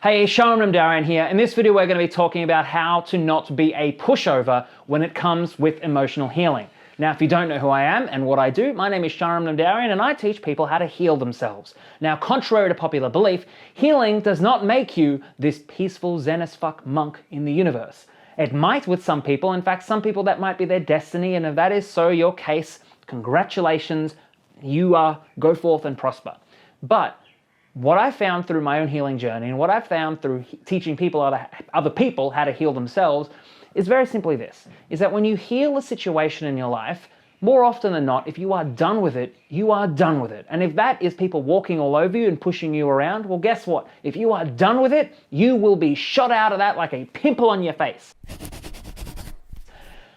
Hey, Sharam, Namdarian here. In this video, we're going to be talking about how to not be a pushover when it comes with emotional healing. Now, if you don't know who I am and what I do, my name is Sharam Namdarian and I teach people how to heal themselves. Now, contrary to popular belief, healing does not make you this peaceful Zen as fuck monk in the universe. It might with some people. In fact, some people that might be their destiny, and if that is so your case, congratulations, go forth and prosper. But what I found through my own healing journey and what I've found through teaching other people how to heal themselves is very simply this, is that when you heal a situation in your life, more often than not, if you are done with it, you are done with it. And if that is people walking all over you and pushing you around, well, guess what? If you are done with it, you will be shot out of that like a pimple on your face.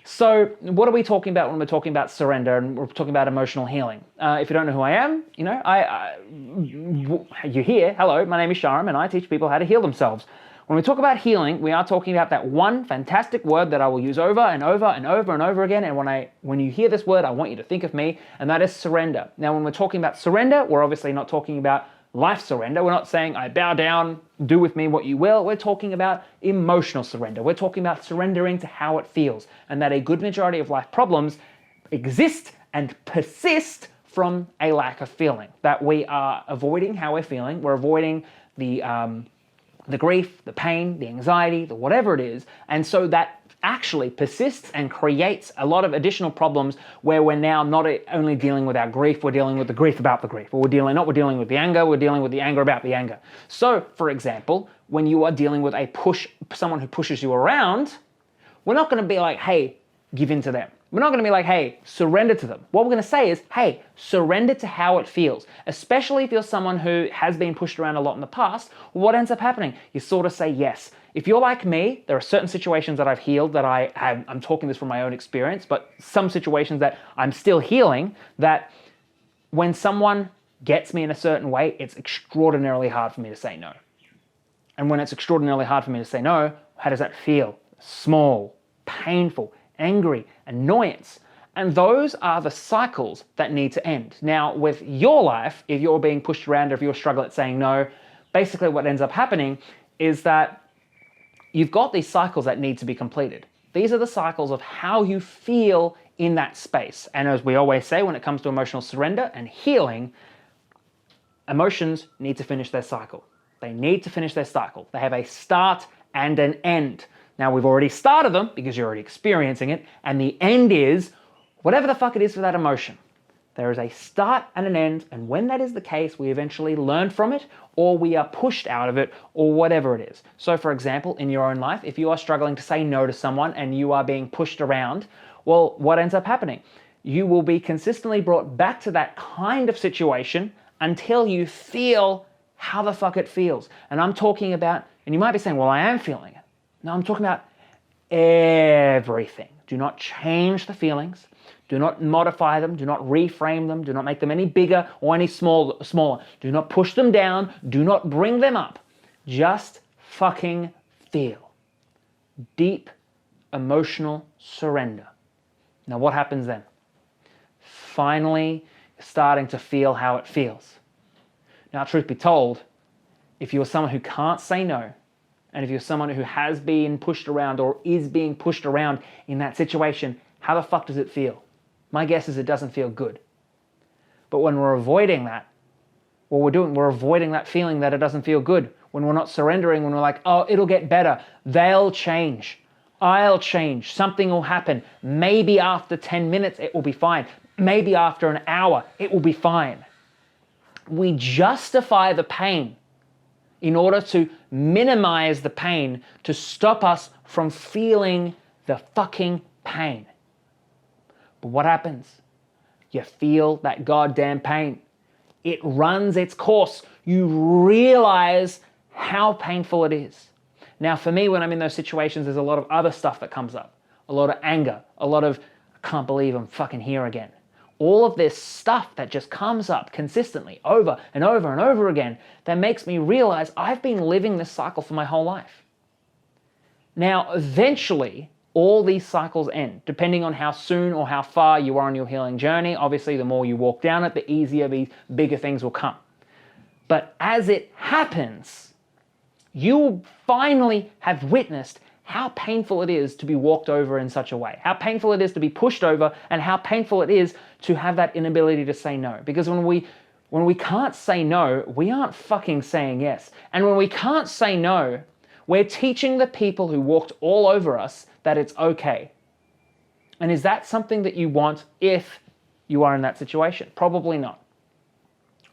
So what are we talking about when we're talking about surrender and we're talking about emotional healing? If you don't know who I am, you're here. Hello, my name is Sharam and I teach people how to heal themselves. When we talk about healing, we are talking about that one fantastic word that I will use over and over and over and over again. And when you hear this word, I want you to think of me, and that is surrender. Now, when we're talking about surrender, we're obviously not talking about life surrender. We're not saying I bow down, do with me what you will. We're talking about emotional surrender. We're talking about surrendering to how it feels, and that a good majority of life problems exist and persist from a lack of feeling. That we are avoiding how we're feeling. We're avoiding the grief, the pain, the anxiety, the whatever it is, and so that actually persists and creates a lot of additional problems where we're now not only dealing with our grief, we're dealing with the grief about the grief, or we're dealing with the anger, we're dealing with the anger about the anger. So, for example, when you are dealing with someone who pushes you around, we're not going to be like, hey, give in to them. We're not going to be like, hey, surrender to them. What we're going to say is, hey, surrender to how it feels. Especially if you're someone who has been pushed around a lot in the past, what ends up happening? You sort of say yes. If you're like me, there are certain situations that I've healed that I'm talking this from my own experience, but some situations that I'm still healing, that when someone gets me in a certain way, it's extraordinarily hard for me to say no. And when it's extraordinarily hard for me to say no, how does that feel? Small, painful, angry, annoyance. And those are the cycles that need to end. Now, with your life, if you're being pushed around or if you're struggling at saying no, basically what ends up happening is that you've got these cycles that need to be completed. These are the cycles of how you feel in that space. And as we always say, when it comes to emotional surrender and healing, emotions need to finish their cycle. They need to finish their cycle. They have a start and an end. Now, we've already started them because you're already experiencing it, and the end is whatever the fuck it is for that emotion. There is a start and an end, and when that is the case, we eventually learn from it, or we are pushed out of it, or whatever it is. So, for example, in your own life, if you are struggling to say no to someone and you are being pushed around, well, what ends up happening? You will be consistently brought back to that kind of situation until you feel how the fuck it feels. And I'm talking about, and you might be saying, well, I am feeling it. No, I'm talking about everything. Do not change the feelings. Do not modify them. Do not reframe them. Do not make them any bigger or any smaller. Do not push them down. Do not bring them up. Just fucking feel. Deep emotional surrender. Now, what happens then? Finally, you're starting to feel how it feels. Now, truth be told, if you're someone who can't say no, and if you're someone who has been pushed around or is being pushed around in that situation, how the fuck does it feel? My guess is it doesn't feel good. But when we're avoiding that, what we're avoiding that feeling that it doesn't feel good. When we're not surrendering, when we're like, oh, it'll get better. They'll change. I'll change. Something will happen. Maybe after 10 minutes, it will be fine. Maybe after an hour, it will be fine. We justify the pain in order to minimize the pain, to stop us from feeling the fucking pain. But what happens? You feel that goddamn pain. It runs its course. You realize how painful it is. Now, for me, when I'm in those situations, there's a lot of other stuff that comes up. A lot of anger, a lot of, I can't believe I'm fucking here again. All of this stuff that just comes up consistently over and over and over again that makes me realize I've been living this cycle for my whole life. Now, eventually, all these cycles end, depending on how soon or how far you are on your healing journey. Obviously, the more you walk down it, the easier these bigger things will come. But as it happens, you will finally have witnessed how painful it is to be walked over in such a way, how painful it is to be pushed over, and how painful it is to have that inability to say no. Because when we can't say no, we aren't fucking saying yes. And when we can't say no, we're teaching the people who walked all over us that it's okay. And is that something that you want if you are in that situation? Probably not.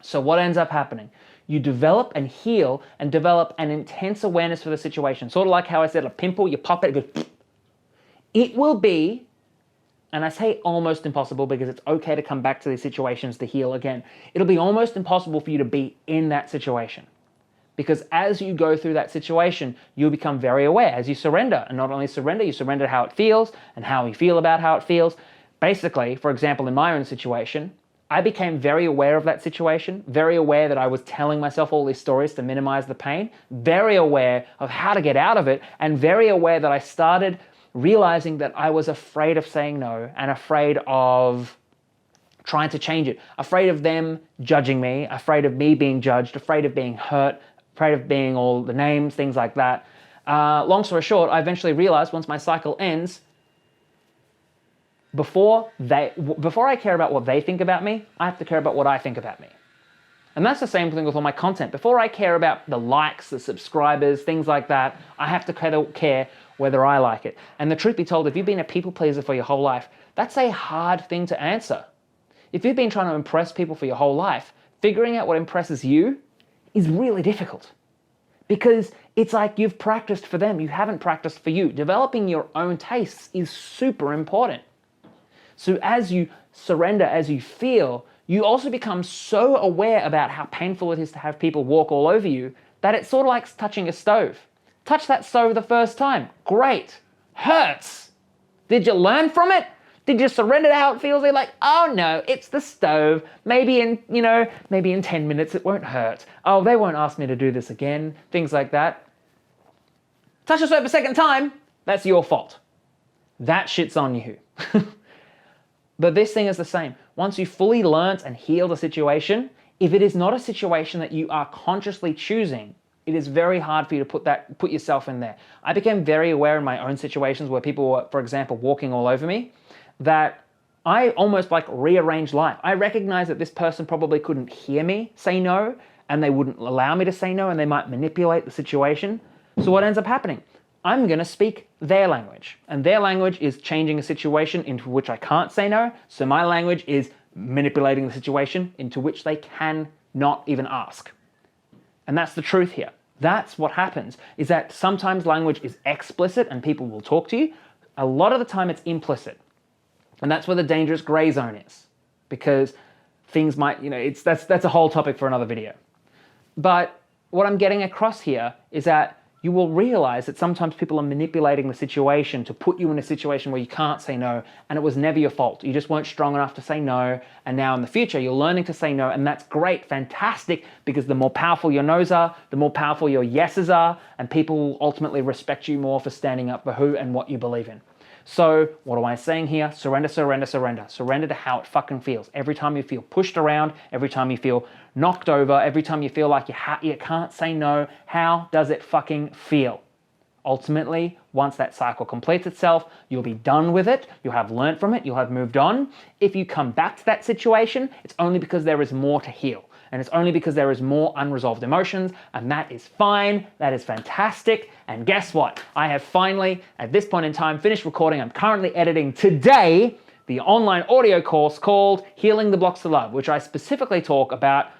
So what ends up happening? You develop and heal and develop an intense awareness for the situation. Sort of like how I said, a pimple, you pop it, it goes. It will be, and I say almost impossible because it's okay to come back to these situations to heal again. It'll be almost impossible for you to be in that situation. Because as you go through that situation, you'll become very aware as you surrender. And not only surrender, you surrender how it feels and how you feel about how it feels. Basically, for example, in my own situation, I became very aware of that situation, very aware that I was telling myself all these stories to minimize the pain, very aware of how to get out of it, and very aware that I started realizing that I was afraid of saying no and afraid of trying to change it, afraid of them judging me, afraid of me being judged, afraid of being hurt, afraid of being all the names, things like that. Long story short, I eventually realized once my cycle ends, before I care about what they think about me, I have to care about what I think about me. And that's the same thing with all my content. Before I care about the likes, the subscribers, things like that, I have to care whether I like it. And the truth be told, if you've been a people pleaser for your whole life, that's a hard thing to answer. If you've been trying to impress people for your whole life, figuring out what impresses you is really difficult. Because it's like you've practiced for them, you haven't practiced for you. Developing your own tastes is super important. So as you surrender, as you feel, you also become so aware about how painful it is to have people walk all over you that it's sort of like touching a stove. Touch that stove the first time. Great. Hurts. Did you learn from it? Did you surrender to how it feels? They're like, oh no, it's the stove. Maybe in 10 minutes it won't hurt. Oh, they won't ask me to do this again. Things like that. Touch the stove a second time, that's your fault. That shit's on you. But this thing is the same. Once you fully learnt and healed a situation, if it is not a situation that you are consciously choosing, it is very hard for you to put yourself in there. I became very aware in my own situations where people were, for example, walking all over me, that I almost like rearranged life. I recognized that this person probably couldn't hear me say no, and they wouldn't allow me to say no, and they might manipulate the situation. So what ends up happening? I'm going to speak their language, and their language is changing a situation into which I can't say no, so my language is manipulating the situation into which they can not even ask. And that's the truth here. That's what happens, is that sometimes language is explicit and people will talk to you. A lot of the time it's implicit. And that's where the dangerous gray zone is, because things might, that's a whole topic for another video. But what I'm getting across here is that you will realize that sometimes people are manipulating the situation to put you in a situation where you can't say no, and it was never your fault. You just weren't strong enough to say no, and now in the future you're learning to say no, and that's great, fantastic, because the more powerful your no's are, the more powerful your yeses are, and people will ultimately respect you more for standing up for who and what you believe in. So what am I saying here? Surrender, surrender, surrender. Surrender to how it fucking feels. Every time you feel pushed around, every time you feel knocked over, every time you feel like you can't say no, how does it fucking feel? Ultimately, once that cycle completes itself, you'll be done with it, you'll have learned from it, you'll have moved on. If you come back to that situation, it's only because there is more to heal. And it's only because there is more unresolved emotions, and that is fine, that is fantastic. And guess what? I have finally, at this point in time, finished recording. I'm currently editing today the online audio course called Healing the Blocks to Love, which I specifically talk about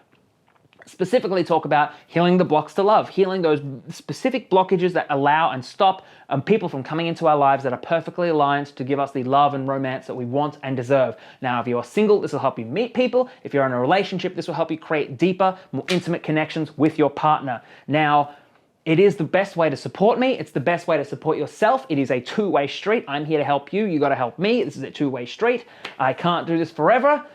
healing the blocks to love, healing those specific blockages that allow and stop people from coming into our lives that are perfectly aligned to give us the love and romance that we want and deserve. Now, if you're single, this will help you meet people. If you're in a relationship, this will help you create deeper, more intimate connections with your partner. Now, it is the best way to support me. It's the best way to support yourself. It is a two-way street. I'm here to help you. You got to help me. This is a two-way street. I can't do this forever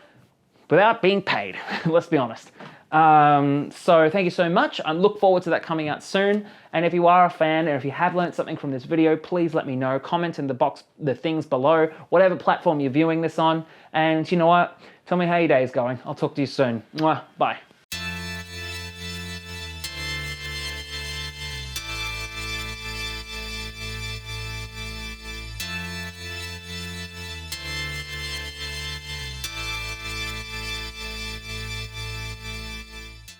without being paid. Let's be honest. So thank you so much. I look forward to that coming out soon. And if you are a fan, and if you have learned something from this video, please let me know. Comment in the box, the things below, whatever platform you're viewing this on. And you know what? Tell me how your day is going. I'll talk to you soon. Mwah. Bye.